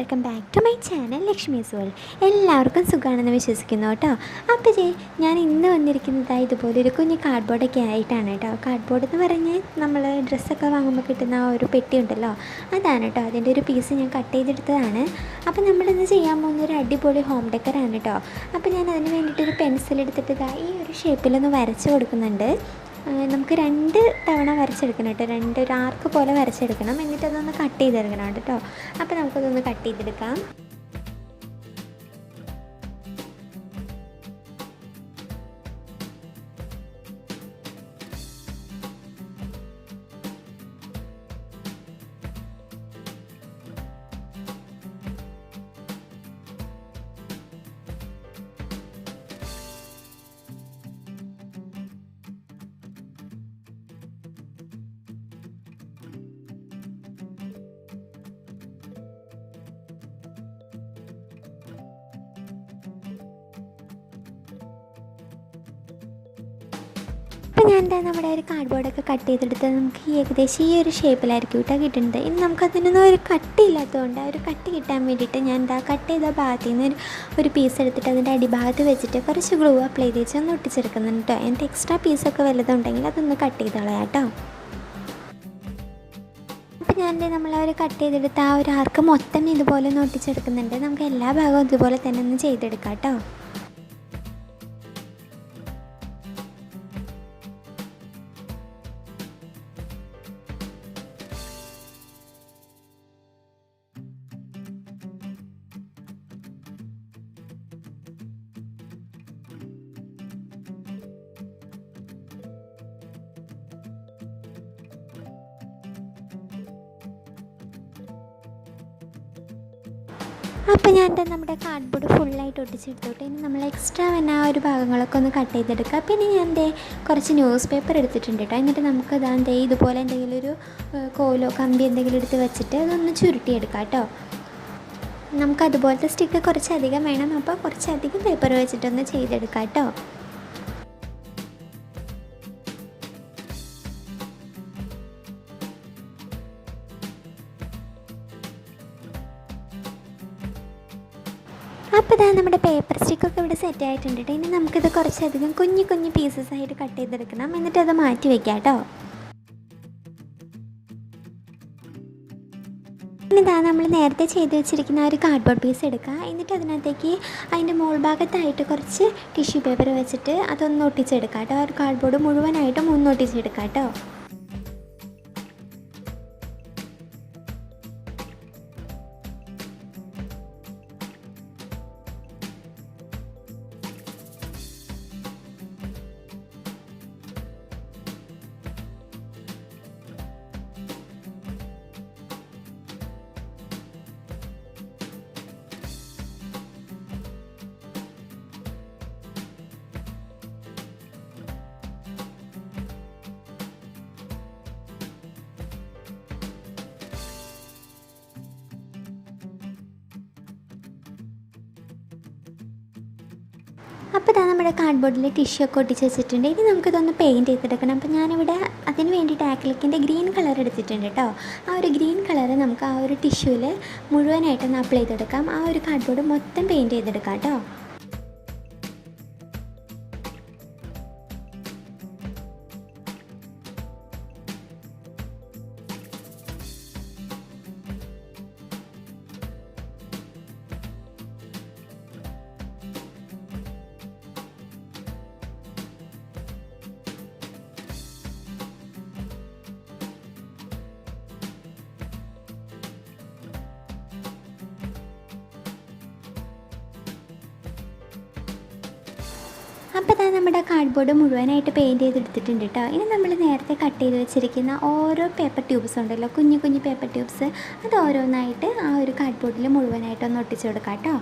Welcome back to my channel Lakshmi's World. എല്ലാവർക്കും സുഖമാണെന്ന് വിശ്വസിക്കുന്നു കേട്ടോ. അപ്പോൾ ഞാൻ ഇന്ന് വന്നിരിക്കുന്നത് ഇതുപോലെ ഒരു കുഞ്ഞ് കാർഡ്ബോർഡൊക്കെ ആയിട്ടാണ് കേട്ടോ. കാർഡ്ബോർഡ് എന്ന് പറഞ്ഞാൽ നമ്മൾ ഡ്രസ്സൊക്കെ വാങ്ങുമ്പോൾ കിട്ടുന്ന ആ ഒരു പെട്ടി ഉണ്ടല്ലോ, അതാണ് കേട്ടോ. അതിൻ്റെ ഒരു പീസ് ഞാൻ കട്ട് ചെയ്തെടുത്തതാണ്. അപ്പോൾ നമ്മളിന്ന് ചെയ്യാൻ പോകുന്ന ഒരു അടിപൊളി ഹോം ഡെക്കറാണ് കേട്ടോ. അപ്പോൾ ഞാൻ അതിന് വേണ്ടിയിട്ടൊരു പെൻസിൽ എടുത്തിട്ട് ഈ ഒരു ഷേപ്പിലൊന്ന് വരച്ച് കൊടുക്കുന്നുണ്ട്. നമുക്ക് 2 തവണ വരച്ചെടുക്കണം കേട്ടോ. ഒരു ആർക്ക് പോലെ വരച്ചെടുക്കണം. എന്നിട്ട് അതൊന്ന് കട്ട് ചെയ്തെടുക്കണം കേട്ടോ. അപ്പോൾ നമുക്കതൊന്ന് കട്ട് ചെയ്തെടുക്കാം. അപ്പോൾ ഞാൻ നമ്മുടെ ഒരു കാർഡ്ബോർഡൊക്കെ കട്ട് ചെയ്തെടുത്ത് നമുക്ക് ഏകദേശം ഈ ഒരു ഷേപ്പിലായിരിക്കും കേട്ടോ കിട്ടുന്നത്. ഇനി നമുക്കതിനൊന്നും ഒരു കട്ടിയില്ലാത്തതുകൊണ്ട് ആ ഒരു കട്ടി കിട്ടാൻ വേണ്ടിയിട്ട് ഞാൻ കട്ട് ചെയ്ത ഭാഗത്തു നിന്ന് ഒരു പീസ് എടുത്തിട്ട് അതിൻ്റെ അടിഭാഗത്ത് വെച്ചിട്ട് കുറച്ച് ഗ്ലൂ അപ്ലൈ ചെയ്ത് ഒന്ന് ഒട്ടിച്ചെടുക്കുന്നുണ്ട് കേട്ടോ. എന്നിട്ട് എക്സ്ട്രാ പീസൊക്കെ വല്ലതുണ്ടെങ്കിൽ അതൊന്ന് കട്ട് ചെയ്ത് കളയാം കേട്ടോ. അപ്പോൾ ഞാൻ നമ്മൾ ആ ഒരു കട്ട് ചെയ്തെടുത്ത് ആ ഒരു ആർക്ക് മൊത്തം ഇതുപോലെ ഒന്ന് ഒട്ടിച്ചെടുക്കുന്നുണ്ട്. നമുക്ക് എല്ലാ ഭാഗവും ഇതുപോലെ തന്നെ ഒന്ന് ചെയ്തെടുക്കാം കേട്ടോ. അപ്പോൾ ഞാൻ നമ്മുടെ കാർഡ്ബോർഡ് ഫുള്ളായിട്ട് ഒട്ടിച്ചെടുത്തോട്ടെ. ഇനി നമ്മൾ എക്സ്ട്രാ വന്ന ആ ഒരു ഭാഗങ്ങളൊക്കെ ഒന്ന് കട്ട് ചെയ്തെടുക്കുക. പിന്നെ ഞാൻ കുറച്ച് ന്യൂസ് പേപ്പർ എടുത്തിട്ടുണ്ട് കേട്ടോ. എന്നിട്ട് നമുക്ക് ഇതുപോലെ എന്തെങ്കിലും ഒരു കോലോ കമ്പി എന്തെങ്കിലും എടുത്ത് വെച്ചിട്ട് അതൊന്ന് ചുരുട്ടിയെടുക്കാം കേട്ടോ. നമുക്കതുപോലത്തെ സ്റ്റിക്ക് കുറച്ചധികം വേണം. അപ്പോൾ കുറച്ചധികം പേപ്പർ വെച്ചിട്ടൊന്ന് ചെയ്തെടുക്കാം കേട്ടോ. അപ്പോൾ നമ്മുടെ പേപ്പർ സ്റ്റിക്കൊക്കെ ഇവിടെ സെറ്റ് ആയിട്ടുണ്ട് കേട്ടോ. ഇനി നമുക്കിത് കുറച്ചധികം കുഞ്ഞു കുഞ്ഞു പീസസ് ആയിട്ട് കട്ട് ചെയ്തെടുക്കണം. എന്നിട്ട് അത് മാറ്റി വയ്ക്കാം കേട്ടോ. ഇനി നമ്മൾ നേരത്തെ ചെയ്ത് വെച്ചിരിക്കുന്ന ഒരു കാർഡ്ബോർഡ് പീസ് എടുക്കുക. എന്നിട്ട് അതിനകത്തേക്ക് അതിൻ്റെ മോൾ ഭാഗത്തായിട്ട് കുറച്ച് ടിഷ്യൂ പേപ്പർ വെച്ചിട്ട് അതൊന്ന് ഒട്ടിച്ചെടുക്കാം കേട്ടോ. ആ ഒരു കാർഡ്ബോർഡ് മുഴുവനായിട്ടും ഒന്ന് ഒട്ടിച്ചെടുക്കാം കേട്ടോ. അപ്പോൾ നമ്മുടെ കാർഡ്ബോർഡിൽ ടിഷ്യൂ ഒക്കെ ഒട്ടിച്ച് വെച്ചിട്ടുണ്ട്. ഇനി നമുക്കിതൊന്ന് പെയിൻറ്റ് ചെയ്തെടുക്കണം. അപ്പോൾ ഞാനിവിടെ അതിന് വേണ്ടിയിട്ട് ആക്രിലിക്കിൻ്റെ ഗ്രീൻ കളർ എടുത്തിട്ടുണ്ട് കേട്ടോ. ആ ഒരു ഗ്രീൻ കളർ നമുക്ക് ആ ഒരു ടിഷ്യൂവിൽ മുഴുവനായിട്ടൊന്ന് അപ്ലൈ ചെയ്തെടുക്കാം. ആ ഒരു കാർഡ്ബോർഡ് മൊത്തം പെയിൻറ്റ് ചെയ്തെടുക്കാം കേട്ടോ. അപ്പോൾ നമ്മുടെ കാർഡ്ബോർഡ് മുഴുവനായിട്ട് പെയിൻറ്റ് ചെയ്തെടുത്തിട്ടുണ്ട് കേട്ടോ. ഇനി നമ്മൾ നേരത്തെ കട്ട് ചെയ്ത് വെച്ചിരിക്കുന്ന ഓരോ പേപ്പർ ട്യൂബ്സ് ഉണ്ടല്ലോ, കുഞ്ഞു കുഞ്ഞു പേപ്പർ ട്യൂബ്സ്, അത് ഓരോന്നായിട്ട് ആ ഒരു കാർഡ്ബോർഡിൽ മുഴുവനായിട്ടൊന്ന് ഒട്ടിച്ചു കൊടുക്കാം കേട്ടോ.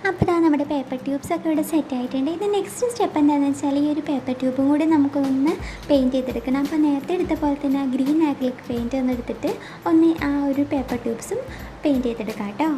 അപ്പോൾ ഇതാ നമ്മുടെ പേപ്പർ ട്യൂബ്സൊക്കെ ഇവിടെ സെറ്റ് ആയിട്ടുണ്ട്. ഇത് നെക്സ്റ്റ് സ്റ്റെപ്പ് എന്താണെന്ന് വെച്ചാൽ ഈ ഒരു പേപ്പർ ട്യൂബും കൂടി നമുക്കൊന്ന് പെയിൻറ്റ് ചെയ്തെടുക്കണം. അപ്പോൾ നേരത്തെ എടുത്ത പോലെ തന്നെ ആ ഗ്രീൻ ആക്രിലിക് പെയിൻറ്റ് ഒന്ന് എടുത്തിട്ട് ഒന്ന് ആ ഒരു പേപ്പർ ട്യൂബ്സും പെയിൻറ്റ് ചെയ്തെടുക്കാം കേട്ടോ.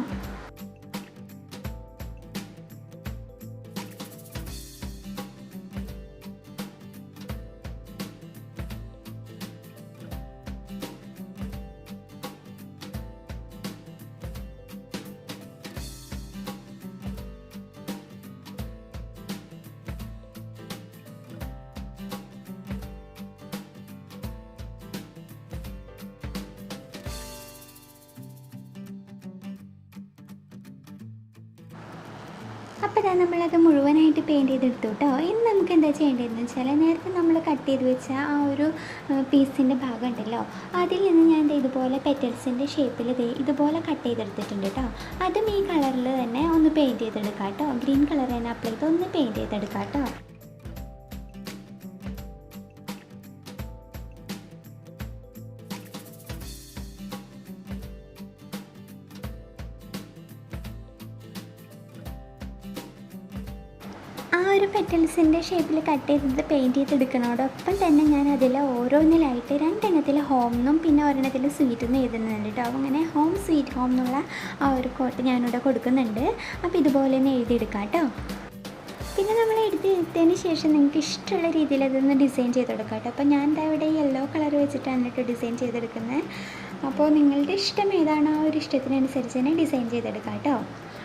അപ്പോൾ ഇതാ നമ്മളത് മുഴുവനായിട്ട് പെയിൻറ്റ് ചെയ്തെടുത്തു കേട്ടോ. ഇനി നമുക്ക് എന്താ ചെയ്യേണ്ടതെന്ന് വെച്ചാൽ നേരത്തെ നമ്മൾ കട്ട് ചെയ്ത് വെച്ച ആ ഒരു പീസിൻ്റെ ഭാഗം ഉണ്ടല്ലോ, അതിൽ നിന്ന് ഞാൻ ഇതുപോലെ പെറ്റൽസിൻ്റെ ഷേപ്പിൽ ഇതുപോലെ കട്ട് ചെയ്തെടുത്തിട്ടുണ്ട് കേട്ടോ. അതും ഈ കളറിൽ തന്നെ ഒന്ന് പെയിൻറ്റ് ചെയ്തെടുക്കാം കേട്ടോ. ഗ്രീൻ കളർ തന്നെ അപ്ലൈ ചെയ്ത് ഒന്ന് പെയിൻറ്റ് ചെയ്തെടുക്കാം കേട്ടോ. ആ ഒരു പെറ്റൽസിൻ്റെ ഷേപ്പിൽ കട്ട് ചെയ്തത് പെയിൻറ്റ് ചെയ്തെടുക്കുന്നതോടൊപ്പം തന്നെ ഞാൻ അതിൽ ഓരോന്നിലായിട്ട് രണ്ടെണ്ണത്തിൽ ഹോം എന്നും പിന്നെ ഒരെണ്ണത്തിൽ സ്വീറ്റ് എന്നും എഴുതുന്നുണ്ട് കേട്ടോ. അപ്പോൾ അങ്ങനെ ഹോം സ്വീറ്റ് ഹോം എന്നുള്ള ആ ഒരു കോട്ട് ഞാനിവിടെ കൊടുക്കുന്നുണ്ട്. അപ്പോൾ ഇതുപോലെ തന്നെ എഴുതിയെടുക്കാം കേട്ടോ. പിന്നെ നമ്മൾ എടുത്തതിന് ശേഷം നിങ്ങൾക്ക് ഇഷ്ടമുള്ള രീതിയിൽ അതൊന്ന് ഡിസൈൻ ചെയ്തെടുക്കാം കേട്ടോ. അപ്പോൾ ഞാൻ എന്താ ഇവിടെ യെല്ലോ കളർ വെച്ചിട്ടാണ് കേട്ടോ ഡിസൈൻ ചെയ്തെടുക്കുന്നത്. അപ്പോൾ നിങ്ങളുടെ ഇഷ്ടം ഏതാണോ ആ ഒരു ഇഷ്ടത്തിനനുസരിച്ച് തന്നെ ഡിസൈൻ ചെയ്തെടുക്കാം കേട്ടോ.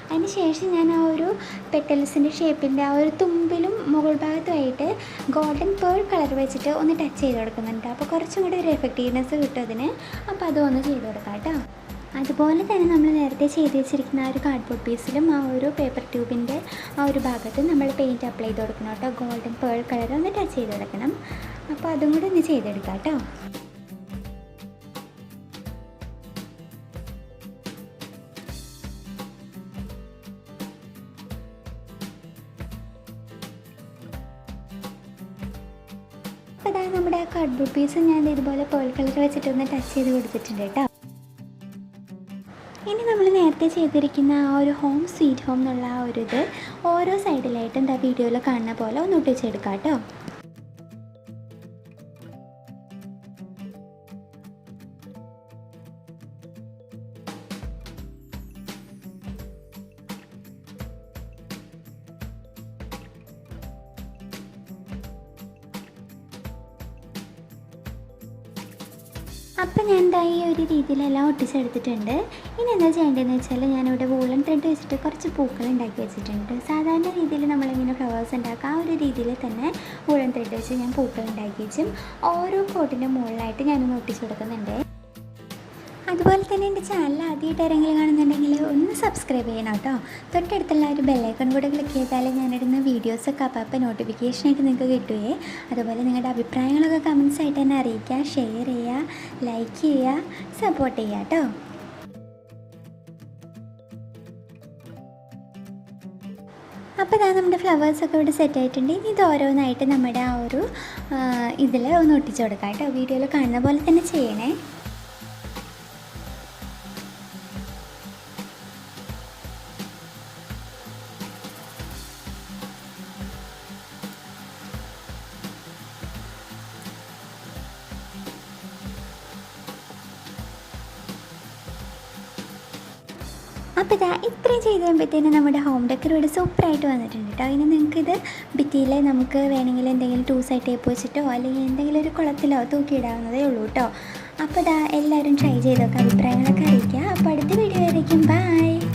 അതിന് ശേഷം ഞാൻ ആ ഒരു പെറ്റൽസിൻ്റെ ഷേപ്പിൻ്റെ ആ ഒരു തുമ്പിലും മുകൾ ഭാഗത്തുമായിട്ട് ഗോൾഡൻ പേൾ കളർ വെച്ചിട്ട് ഒന്ന് ടച്ച് ചെയ്ത് കൊടുക്കുന്നുണ്ട്. അപ്പോൾ കുറച്ചും കൂടി ഒരു എഫക്റ്റീവ്നെസ് കിട്ടും അതിന്. അപ്പോൾ അതൊന്ന് ചെയ്ത് കൊടുക്കാം കേട്ടോ. അതുപോലെ തന്നെ നമ്മൾ നേരത്തെ ചെയ്ത് വെച്ചിരിക്കുന്ന ആ ഒരു കാർഡ്ബോർഡ് പീസിലും ആ ഒരു പേപ്പർ ട്യൂബിൻ്റെ ആ ഒരു ഭാഗത്ത് നമ്മൾ പെയിൻറ്റ് അപ്ലൈ ചെയ്ത് കൊടുക്കണം കേട്ടോ. ഗോൾഡൻ പേൾ കളർ ഒന്ന് ടച്ച് ചെയ്ത് കൊടുക്കണം. അപ്പോൾ അതും കൂടി ഒന്ന് ചെയ്തെടുക്കാം കേട്ടോ. അപ്പോൾ അതായത് നമ്മുടെ ആ കാർഡ്ബോർഡ് പീസ് ഞാൻ ഇതുപോലെ പേൾ കളർ വെച്ചിട്ടൊന്ന് ടച്ച് ചെയ്ത് കൊടുത്തിട്ടുണ്ട് കേട്ടോ. ഇനി നമ്മൾ നേരത്തെ ചെയ്തിരിക്കുന്ന ആ ഒരു ഹോം സ്വീറ്റ് ഹോം എന്നുള്ള ആ ഒരു ഇത് ഓരോ സൈഡിലായിട്ട് എന്താ വീഡിയോയിൽ കാണുന്ന പോലെ ഒന്ന് ഒട്ടിച്ചെടുക്കാം കേട്ടോ. അപ്പോൾ ഞാൻ എന്താ ഈ ഒരു രീതിയിലെല്ലാം ഒട്ടിച്ചെടുത്തിട്ടുണ്ട്. ഇനി എന്താ ചെയ്യേണ്ടതെന്ന് വെച്ചാൽ ഞാനിവിടെ വൂളൻ ത്രെഡ് വെച്ചിട്ട് കുറച്ച് പൂക്കൾ ഉണ്ടാക്കി വെച്ചിട്ടുണ്ട്. സാധാരണ രീതിയിൽ നമ്മളിങ്ങനെ ഫ്ലവേഴ്സ് ഉണ്ടാക്കുക ആ ഒരു രീതിയിൽ തന്നെ വൂളൻ ത്രെഡ് വെച്ച് ഞാൻ പൂക്കൾ ഉണ്ടാക്കി വെച്ചും ഓരോ കോട്ടിൻ്റെ മുകളിലായിട്ട് ഞാനൊന്ന് ഒട്ടിച്ചു കൊടുക്കുന്നുണ്ട്. അതുപോലെ തന്നെ എൻ്റെ ചാനൽ ആദ്യമായിട്ട് ആരെങ്കിലും കാണുന്നുണ്ടെങ്കിൽ ഒന്ന് സബ്സ്ക്രൈബ് ചെയ്യണം കേട്ടോ. തൊട്ടടുത്തുള്ള ഒരു ബെല്ലൈക്കൺ കൂടെ ക്ലിക്ക് ചെയ്താൽ ഞാനിടുന്ന വീഡിയോസൊക്കെ അപ്പോൾ നോട്ടിഫിക്കേഷനായിട്ട് നിങ്ങൾക്ക് കിട്ടുകയെ. അതുപോലെ നിങ്ങളുടെ അഭിപ്രായങ്ങളൊക്കെ കമൻസ് ആയിട്ട് തന്നെ അറിയിക്കുക, ഷെയർ ചെയ്യുക, ലൈക്ക് ചെയ്യുക, സപ്പോർട്ട് ചെയ്യുക കേട്ടോ. അപ്പോൾ ഇതാ നമ്മുടെ ഫ്ലവേഴ്സൊക്കെ ഇവിടെ സെറ്റ് ആയിട്ടുണ്ട്. ഇനി ഇത് ഓരോന്നായിട്ട് നമ്മുടെ ആ ഒരു ഇതിൽ ഒന്ന് ഒട്ടിച്ചു കൊടുക്കാം കേട്ടോ. വീഡിയോയിൽ കാണുന്ന പോലെ തന്നെ ചെയ്യണേ. അപ്പോൾ ഇതാ ഇത്രയും ചെയ്ത് കഴിയുമ്പോഴത്തേനും നമ്മുടെ ഹോം ഡെക്കർ ഇവിടെ സൂപ്പറായിട്ട് വന്നിട്ടുണ്ട് കേട്ടോ. ഇനി നിങ്ങൾക്കിത് ഭിത്തിയിൽ നമുക്ക് വേണമെങ്കിൽ എന്തെങ്കിലും 2 സൈഡ് ടേപ്പ് വെച്ചിട്ടോ അല്ലെങ്കിൽ എന്തെങ്കിലും ഒരു കുളത്തിലോ തൂക്കിയിടാവുന്നതേ ഉള്ളൂ കേട്ടോ. അപ്പോൾ ഇതാ എല്ലാവരും ട്രൈ ചെയ്തൊക്കെ അഭിപ്രായങ്ങളൊക്കെ അറിയിക്കുക. അപ്പോൾ അടുത്ത വീഡിയോ ആയിരിക്കും. ബൈ.